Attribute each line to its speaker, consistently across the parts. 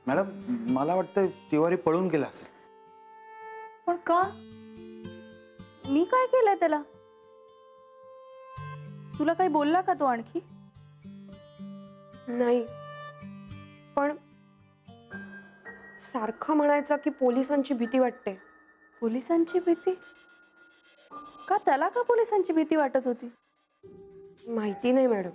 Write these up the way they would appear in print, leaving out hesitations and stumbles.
Speaker 1: Madam मला वाटतं तिवारी पळून गेला असेल.
Speaker 2: पण का? मी काय केलंय त्याला? तुला काही बोलला का तो आणखी?
Speaker 3: नाही, पण सारखं म्हणायचा की पोलिसांची भीती वाटते.
Speaker 2: पोलिसांची भीती? का त्याला का पोलिसांची भीती वाटत होती?
Speaker 3: माहिती नाही मॅडम.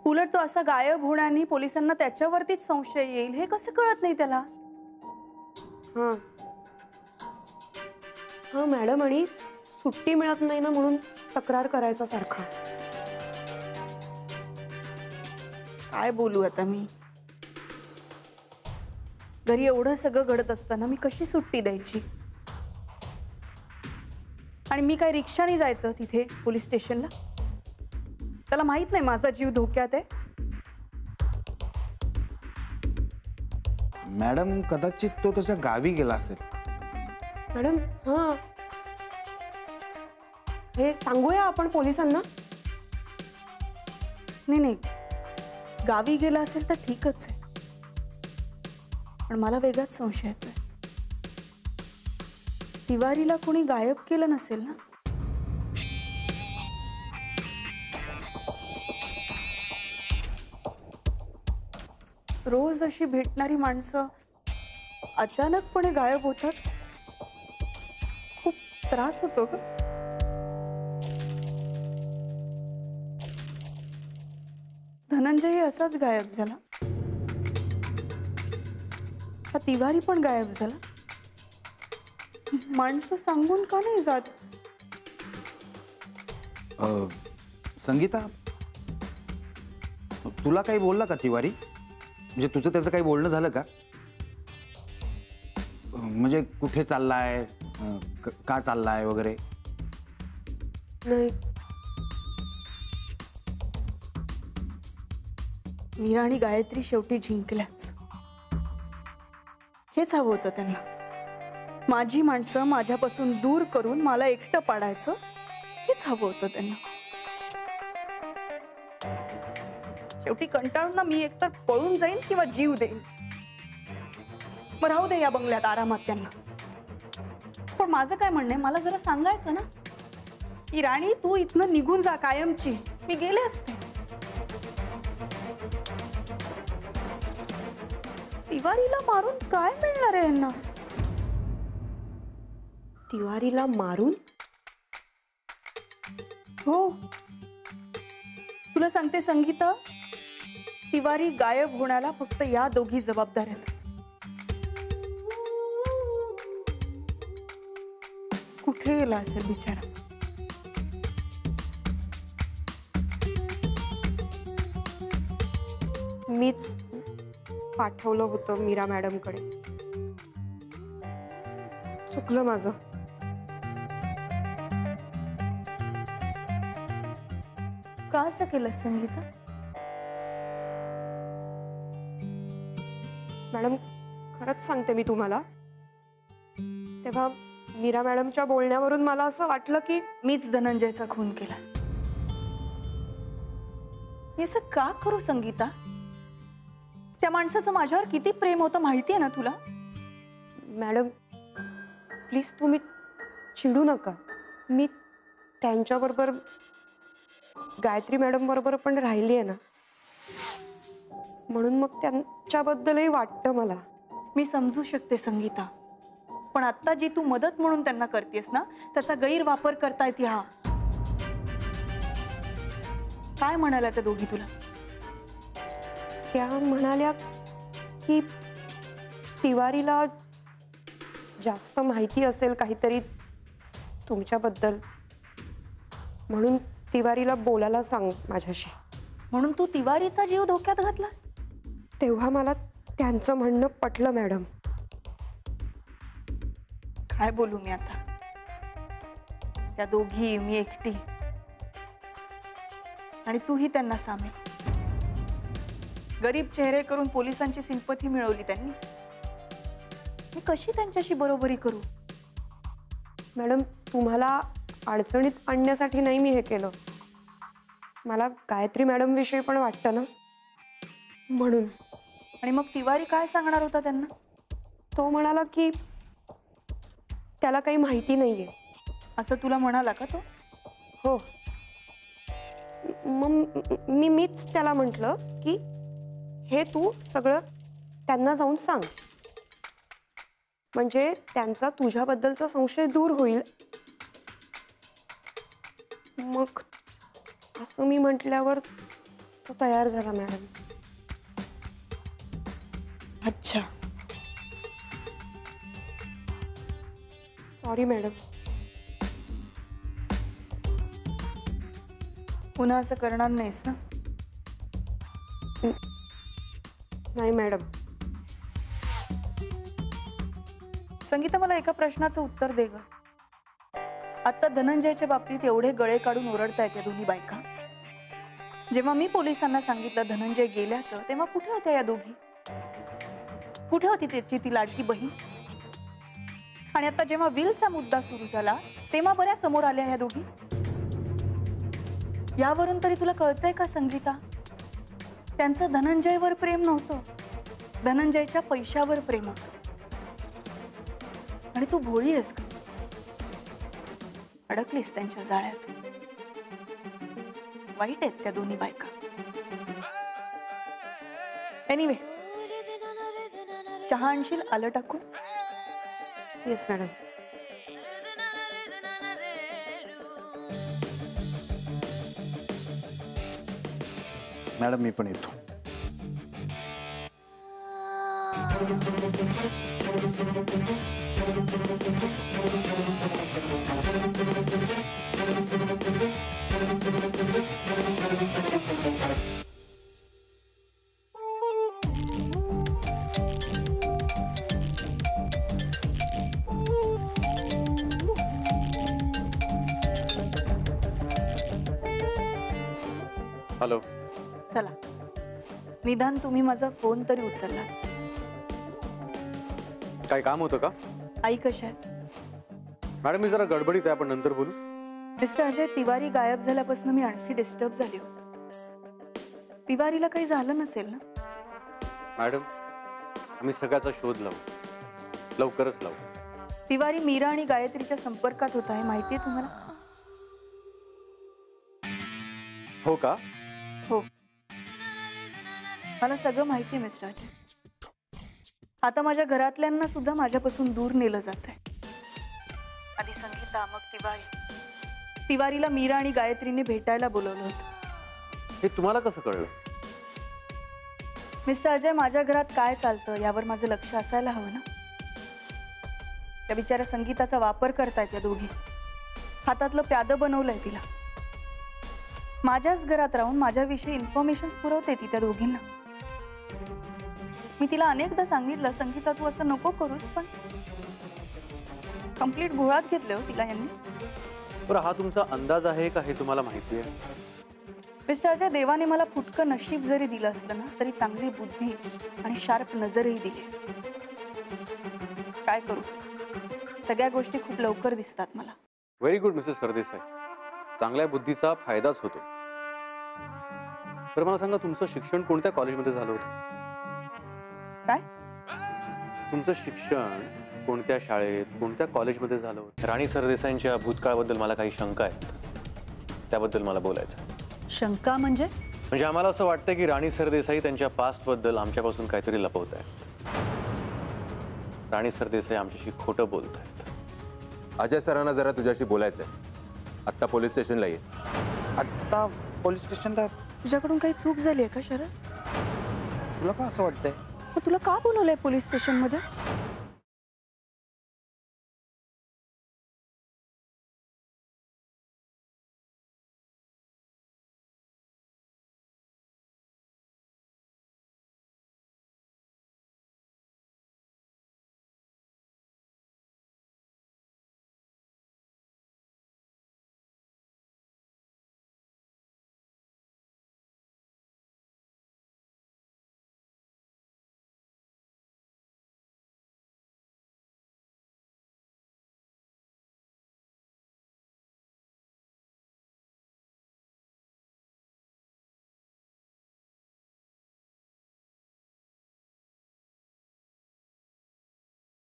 Speaker 2: उलट तो असा गायब होण्याने पोलिसांना त्याच्यावरतीच संशय येईल हे कसं कळत नाही त्याला?
Speaker 3: हां हां मॅडम, आणि सुट्टी मिळत नाही ना म्हणून तक्रार करायचा सारखा.
Speaker 2: काय बोलू आता मी? घरी एवढं सगळं घडत असताना मी कशी सुट्टी द्यायची? आणि मी काय रिक्षाने जायचं तिथे पोलीस स्टेशनला? त्याला माहित नाही माझा जीव धोक्यात आहे?
Speaker 1: मॅडम कदाचित तो त्याच्या गावी गेला असेल.
Speaker 3: मॅडम हां, हे सांगूया आपण पोलिसांना?
Speaker 2: नाही नाही, गावी गेला असेल तर ठीकच आहे, पण मला वेगळाच संशय येतोय. तिवारीला कोणी गायब केलं नसेल ना? रोज अशी भेटणारी माणसं अचानकपणे गायब होतात. खूप त्रास होतो ग. धनंजय असाच गायब झाला. हा तिवारी पण गायब झाला. माणसं सांगून का नाही जात?
Speaker 1: संगीता, तुला काही बोलला का तिवारी? म्हणजे तुझं त्याचं काही बोलणं झालं का? म्हणजे कुठे चाललाय, का चाललाय वगैरे?
Speaker 3: नाही.
Speaker 2: मीरा आणि गायत्री शेवटी जिंकल्याच. हेच हवं होतं त्यांना. माझी माणसं माझ्यापासून दूर करून मला एकटं पाडायचं, हेच हवं होतं त्यांना. शेवटी कंटाळून ना मी एकतर पळून जाईन किंवा जीव देईन. मग राहू दे या बंगल्यात आरामात त्यांना. पण माझं काय म्हणणं आहे, मला जरा सांगायचं ना की राणी तू इथनं निघून जा कायमची. मी गेले असते. तिवारीला मारून काय मिळणार आहे यांना?
Speaker 3: तिवारीला मारून?
Speaker 2: हो, तुला सांगते संगीता, तिवारी गायब होण्याला फक्त या दोघी जबाबदार आहेत. कुठे गेला असेल बिचारा?
Speaker 3: मीच पाठवलं होतं मीरा मॅडमकडे. चुकलं माझं.
Speaker 2: का असं केलं संगीता?
Speaker 3: मॅडम खरंच सांगते मी तुम्हाला, तेव्हा मीरा मॅडमच्या बोलण्यावरून मला असं वाटलं की
Speaker 2: मीच धनंजयचा खून केला. मी असं का करू संगीता? त्या माणसाचं माझ्यावर किती प्रेम होतं माहितीये ना तुला?
Speaker 3: मॅडम प्लीज तुम्ही चिडू नका. मी त्यांच्याबरोबर गायत्री मॅडम बरोबर पण राहिली आहे ना, म्हणून मग त्यांच्याबद्दलही वाटतं मला.
Speaker 2: मी समजू शकते संगीता, पण आता जी तू मदत म्हणून त्यांना करतेस ना, त्याचा गैरवापर करतायत ह्या. काय म्हणाल्या त्या दोघी तुला?
Speaker 3: त्या म्हणाल्या की तिवारीला जास्त माहिती असेल काहीतरी तुमच्याबद्दल, म्हणून तिवारीला बोलायला सांग माझ्याशी.
Speaker 2: म्हणून तू तिवारीचा जीव धोक्यात घातलास?
Speaker 3: तेव्हा मला त्यांचं म्हणणं पटलं मॅडम.
Speaker 2: काय बोलू मी आता? त्या दोघी, मी एकटी, आणि तूही त्यांना सामील. गरीब चेहरे करून पोलिसांची सिंपथी मिळवली त्यांनी. मी कशी त्यांच्याशी बरोबरी करू?
Speaker 3: मॅडम तुम्हाला अडचणीत आणण्यासाठी नाही मी हे केलं. मला गायत्री मॅडम विषयी पण वाटतं ना, म्हणून.
Speaker 2: आणि मग तिवारी काय सांगणार होता त्यांना?
Speaker 3: तो म्हणाला की त्याला काही माहिती नाहीये.
Speaker 2: असं तुला म्हणाला का तो?
Speaker 3: हो. मग मीच त्याला म्हटलं की हे तू सगळं त्यांना जाऊन सांग, म्हणजे त्यांचा तुझ्याबद्दलचा संशय दूर होईल. मग असं मी म्हटल्यावर तो तयार झाला मॅडम.
Speaker 2: अच्छा.
Speaker 3: Sorry madam.
Speaker 2: पुन्हा असं करणार नाहीस ना?
Speaker 3: नाही मॅडम.
Speaker 2: संगीता, मला एका प्रश्नाचं उत्तर दे ग. आता धनंजयच्या बाबतीत एवढे गळे काढून ओरडतायत या दोन्ही बायका. जेव्हा मी पोलिसांना सांगितलं धनंजय गेल्याचं, तेव्हा कुठे होत्या या दोघी? कुठे होती त्याची ती लाडकी बहीण? आणि आता जेव्हा विलचा मुद्दा सुरू झाला तेव्हा बऱ्या समोर आल्या ह्या दोघी. यावरून तरी तुला कळतंय का संगीता, त्यांचं धनंजयवर प्रेम नव्हतं, धनंजयच्या पैशावर प्रेम होतं. आणि तू भोळी आहेस का? अडकलीस त्यांच्या जाळ्यात. वाईट आहेत त्या दोन्ही बायका. एनिवे, चहा आणशील? आलं टाकून?
Speaker 3: Yes madam.
Speaker 1: मॅडम मी पण येतो.
Speaker 4: हॅलो.
Speaker 2: चला, निदान तुम्ही माझा फोन तरी उचलला.
Speaker 4: काय काम होतं का?
Speaker 2: आई कशा आहेत?
Speaker 4: मॅडम मी जरा गडबडीत आहे, आपण नंतर बोलू.
Speaker 2: मिस्टर अजय, तिवारी गायब झाल्यापासून मी आणखी डिस्टर्ब झाली हो. तिवारीला काही झालं नसेल ना?
Speaker 4: मॅडम आम्ही सगळ्याचा शोध लावू, लवकरच लावू.
Speaker 2: तिवारी मीरा आणि गायत्रीच्या संपर्कात होता हे माहितीये तुम्हाला?
Speaker 4: हो का?
Speaker 2: हो, मला सगळं माहिती आहे मिस्टर अजय. आता माझ्या घरातल्यांना सुद्धा माझ्यापासून दूर नेलं जात आहे. आधी संगीता, मग तिवारी. तिवारीला मीरा आणि गायत्रीने भेटायला बोलवलं होतं.
Speaker 4: हे तुम्हाला कसं कळलं?
Speaker 2: मिस्टर अजय, माझ्या घरात काय चालतं यावर माझं लक्ष असायला हवं ना. त्या बिचाऱ्या संगीताचा वापर करतायत या दोघी. हातातलं प्यादं बनवलंय तिला. माझ्याच घरात राहून माझ्याविषयी इन्फॉर्मेशन पुरवते ती त्या दोघींना. मी तिला अनेकदा सांगितलं, संगीता तू असं नको करूस, पण कंप्लीट भोळात घेतलं हो तिला यांनी.
Speaker 4: बरं, हा तुमचा अंदाज आहे का हे तुम्हाला माहिती आहे?
Speaker 2: मिस्टर अजय, देवाने मला फुटकं नशीब जरी दिलं असलं ना, तरी चांगली बुद्धी आणि शार्प नजरही दिली. काय करू, सगळ्या गोष्टी खूप लवकर दिसतात मला.
Speaker 4: व्हेरी गुड मिसेस सरदेसाई, चांगल्या बुद्धीचा फायदाच होतो. बरं मला सांगा, तुमचं शिक्षण कोणत्या कॉलेजमध्ये झालं होतं?
Speaker 2: काय?
Speaker 4: तुमचं शिक्षण कोणत्या शाळेत, कोणत्या कॉलेजमध्ये झालं होतं? राणी सरदेसाईंच्या भूतकाळाबद्दल मला काही शंका आहेत, त्याबद्दल मला बोलायचं आहे.
Speaker 2: शंका म्हणजे?
Speaker 4: म्हणजे आम्हाला असं वाटतं की राणी सरदेसाई त्यांच्या पास्टबद्दल आमच्यापासून काहीतरी लपवत आहेत. राणी सरदेसाई आमच्याशी खोटं बोलत आहेत.
Speaker 5: अजय सरांना जरा तुझ्याशी बोलायचं आहे. आत्ता पोलीस स्टेशनला ये.
Speaker 1: आत्ता पोलीस स्टेशनला?
Speaker 2: तुझ्याकडून काही चूक झाली आहे का शरद?
Speaker 1: तुला का असं वाटतंय?
Speaker 2: तुला का बोलवलंय पोलीस स्टेशन मध्ये?